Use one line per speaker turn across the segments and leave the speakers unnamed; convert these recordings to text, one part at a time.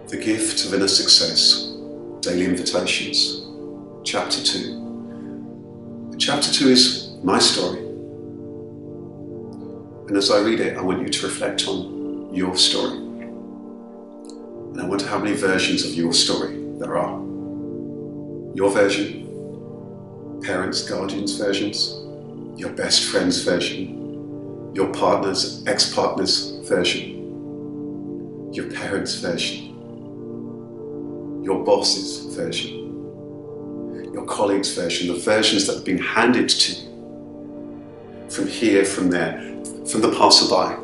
The Gift of Inner Success, Daily Invitations, Chapter 2. Chapter 2 is my story. And as I read it, I want you to reflect on your story. And I wonder how many versions of your story there are. Your version, parents, guardians' versions, your best friend's version, your partner's, ex-partner's version, your parents' version, your boss's version, your colleague's version, the versions that have been handed to you from here, from there, from the passerby. I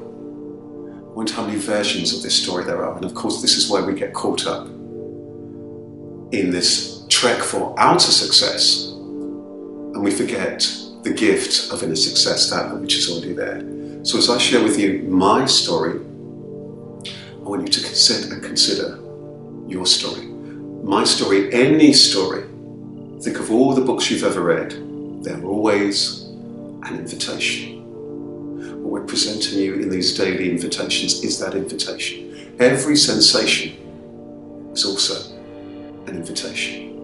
wonder how many versions of this story there are. And of course, this is where we get caught up in this trek for outer success, and we forget the gift of inner success, that which is already there. So as I share with you my story, I want you to consider your story. My story, any story. Think of all the books you've ever read. They're always an invitation. What we're presenting you in these daily invitations is that invitation. Every sensation is also an invitation.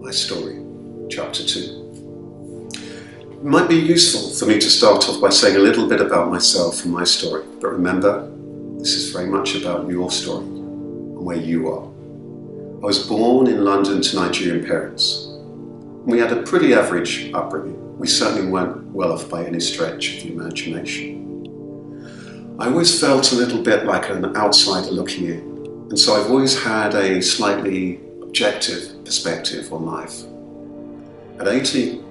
My story, Chapter 2. It might be useful for me to start off by saying a little bit about myself and my story. But remember, this is very much about your story and where you are. I was born in London to Nigerian parents. We had a pretty average upbringing. We certainly weren't well off by any stretch of the imagination. I always felt a little bit like an outsider looking in, and so I've always had a slightly objective perspective on life. At 18,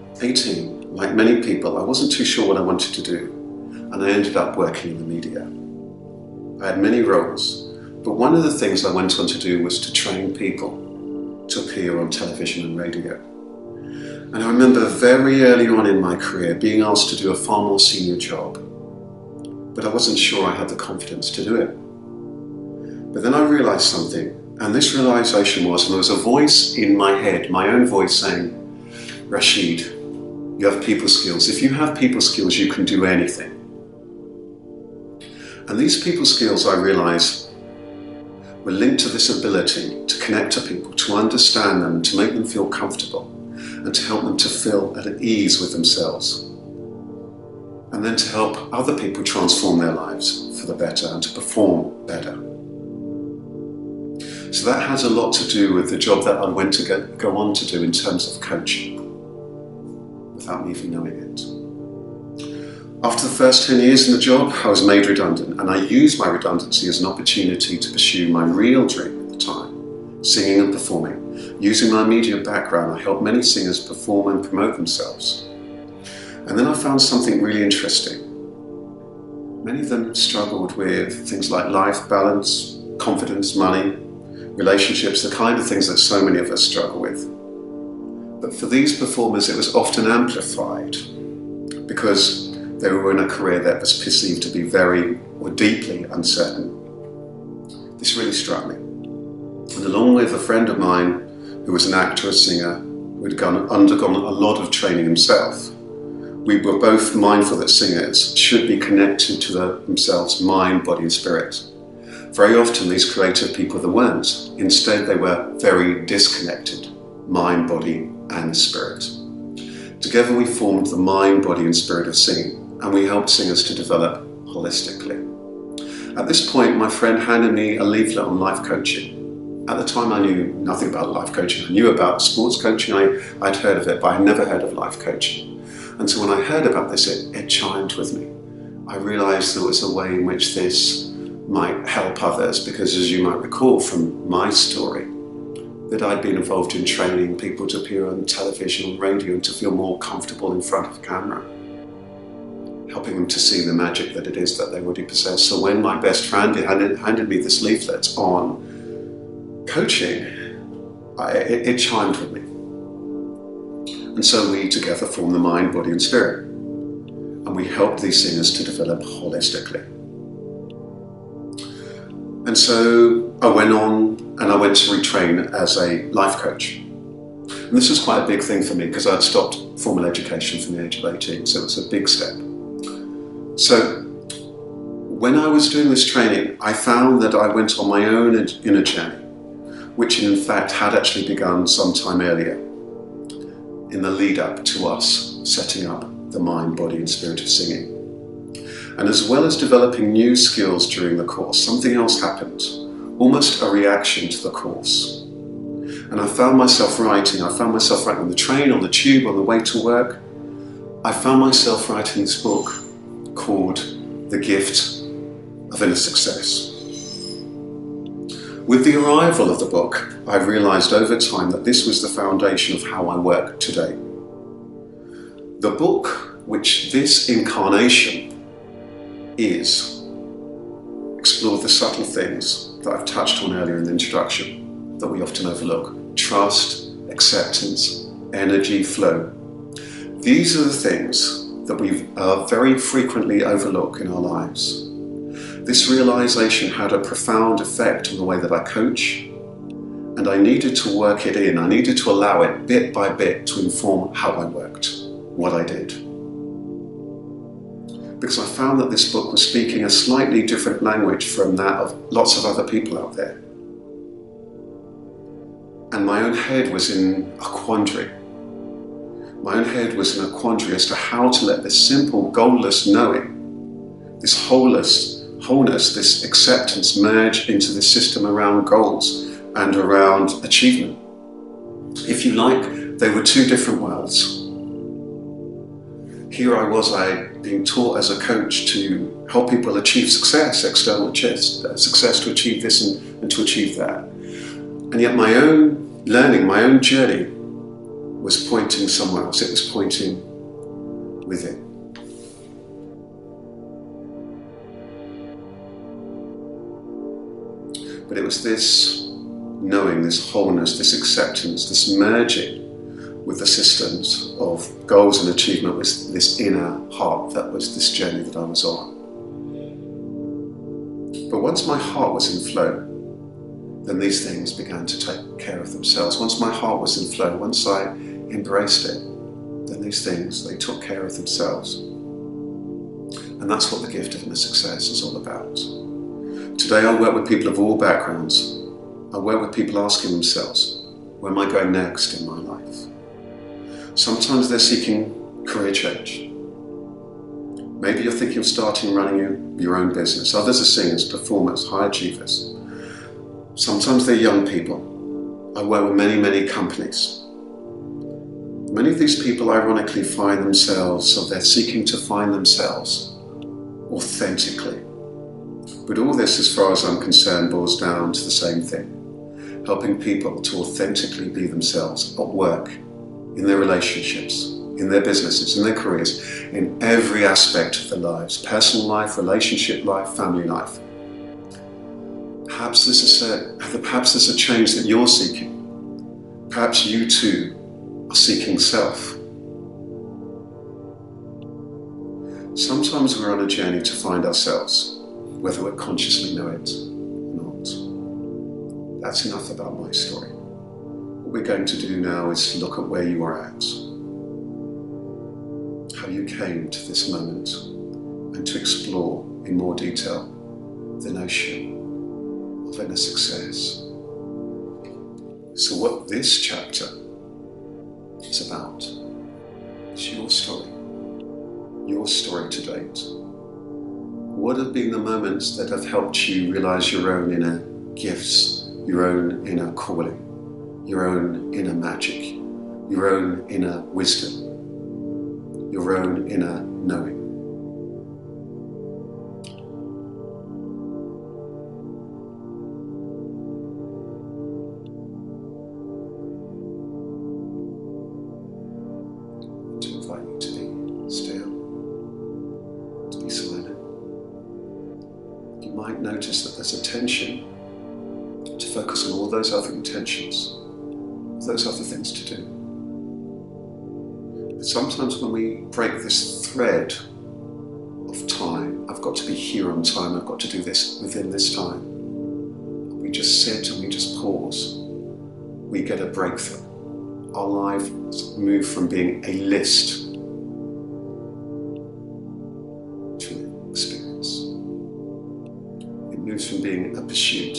like many people, I wasn't too sure what I wanted to do, and I ended up working in the media. I had many roles, but one of the things I went on to do was to train people to appear on television and radio. And I remember very early on in my career being asked to do a far more senior job, but I wasn't sure I had the confidence to do it. But then I realized something, and this realization was, and there was a voice in my head, my own voice saying, Rasheed, you have people skills. If you have people skills, you can do anything. And these people skills, I realized, were linked to this ability to connect to people, to understand them, to make them feel comfortable, and to help them to feel at ease with themselves. And then to help other people transform their lives for the better and to perform better. So that has a lot to do with the job that I went to go on to do in terms of coaching, without me even knowing it. After the first 10 years in the job, I was made redundant, and I used my redundancy as an opportunity to pursue my real dream at the time, singing and performing. Using my media background, I helped many singers perform and promote themselves. And then I found something really interesting. Many of them struggled with things like life balance, confidence, money, relationships, the kind of things that so many of us struggle with. But for these performers, it was often amplified because they were in a career that was perceived to be very or deeply uncertain. This really struck me. And along with a friend of mine who was an actor, a singer, who had undergone a lot of training himself, we were both mindful that singers should be connected to themselves, mind, body and spirit. Very often these creative people that weren't. Instead they were very disconnected, mind, body and spirit. Together we formed the mind, body and spirit of singing, and we helped singers to develop holistically. At this point, my friend handed me a leaflet on life coaching. At the time, I knew nothing about life coaching. I knew about sports coaching, I'd heard of it, but I'd never heard of life coaching. And so when I heard about this, it chimed with me. I realized there was a way in which this might help others, because as you might recall from my story, that I'd been involved in training people to appear on television and radio and to feel more comfortable in front of a camera, helping them to see the magic that it is that they already possess. So when my best friend handed me this leaflet on coaching, it chimed with me. And so we together formed the mind, body and spirit. And we helped these singers to develop holistically. And so I went on and I went to retrain as a life coach. And this was quite a big thing for me because I'd stopped formal education from the age of 18, so it was a big step. So when I was doing this training, I found that I went on my own inner journey, which in fact had actually begun some time earlier, in the lead up to us setting up the mind, body and spirit of singing. And as well as developing new skills during the course, something else happened, almost a reaction to the course. And I found myself writing on the train, on the tube, on the way to work. I found myself writing this book called The Gift of Inner Success. With the arrival of the book, I realized over time that this was the foundation of how I work today. The book, which this incarnation is, explore the subtle things that I've touched on earlier in the introduction that we often overlook. Trust, acceptance, energy, flow. These are the things that we very frequently overlook in our lives. This realization had a profound effect on the way that I coach, and I needed to work it in. I needed to allow it bit by bit to inform how I worked, what I did. Because I found that this book was speaking a slightly different language from that of lots of other people out there. And my own head was in a quandary. My own head was in a quandary as to how to let this simple, goalless knowing, this wholeness, this acceptance merge into this system around goals and around achievement. If you like, they were two different worlds. Here I was, being taught as a coach to help people achieve success, external success, to achieve this and to achieve that. And yet my own learning, my own journey was pointing somewhere else. It was pointing within. But it was this knowing, this wholeness, this acceptance, this merging with the systems of goals and achievement, was this inner heart that was this journey that I was on. But once my heart was in flow, then these things began to take care of themselves. Once my heart was in flow, once I embraced it, then these things, they took care of themselves. And that's what the gift of inner success is all about. Today I work with people of all backgrounds. I work with people asking themselves, where am I going next in my life? Sometimes they're seeking career change. Maybe you're thinking of starting running your own business. Others are singers, performers, high achievers. Sometimes they're young people. I work with many companies. Many of these people ironically find themselves, or they're seeking to find themselves authentically. But all this, as far as I'm concerned, boils down to the same thing. Helping people to authentically be themselves at work, in their relationships, in their businesses, in their careers, in every aspect of their lives, personal life, relationship life, family life. Perhaps there's a change that you're seeking. Perhaps you too are seeking self. Sometimes we're on a journey to find ourselves, whether we consciously know it or not. That's enough about my story. What we're going to do now is to look at where you are at, how you came to this moment, and to explore in more detail the notion of inner success. So what this chapter is about is your story to date. What have been the moments that have helped you realize your own inner gifts, your own inner calling, your own inner magic, your own inner wisdom, your own inner knowing? To invite you to be still, to be silent. You might notice that there's a tension to focus on all those other intentions, those other things to do. But sometimes when we break this thread of time, I've got to be here on time, I've got to do this within this time, we just sit and we just pause, we get a breakthrough. Our lives move from being a list to an experience. moves from being a pursuit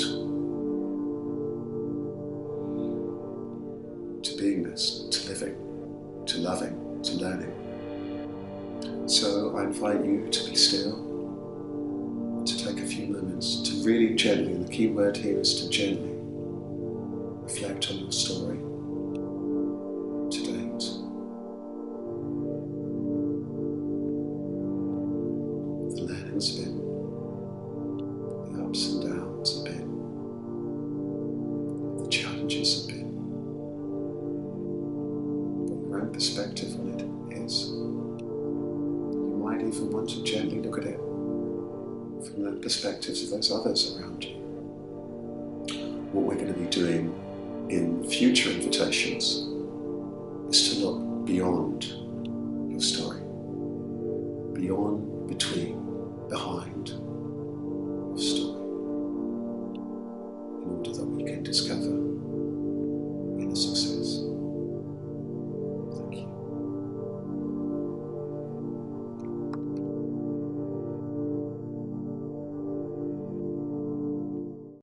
to beingness, to living, to loving, to learning. So I invite you to be still, to take a few moments to really gently, and the key word here is to gently reflect on your story to date. The learning's been, the ups and downs have been, the challenges have been, but your own perspective on it is. You might even want to gently look at it from the perspectives of those others around you. What we're going to be doing in future invitations is to look beyond your story, beyond, between, behind your story, in order that we can discover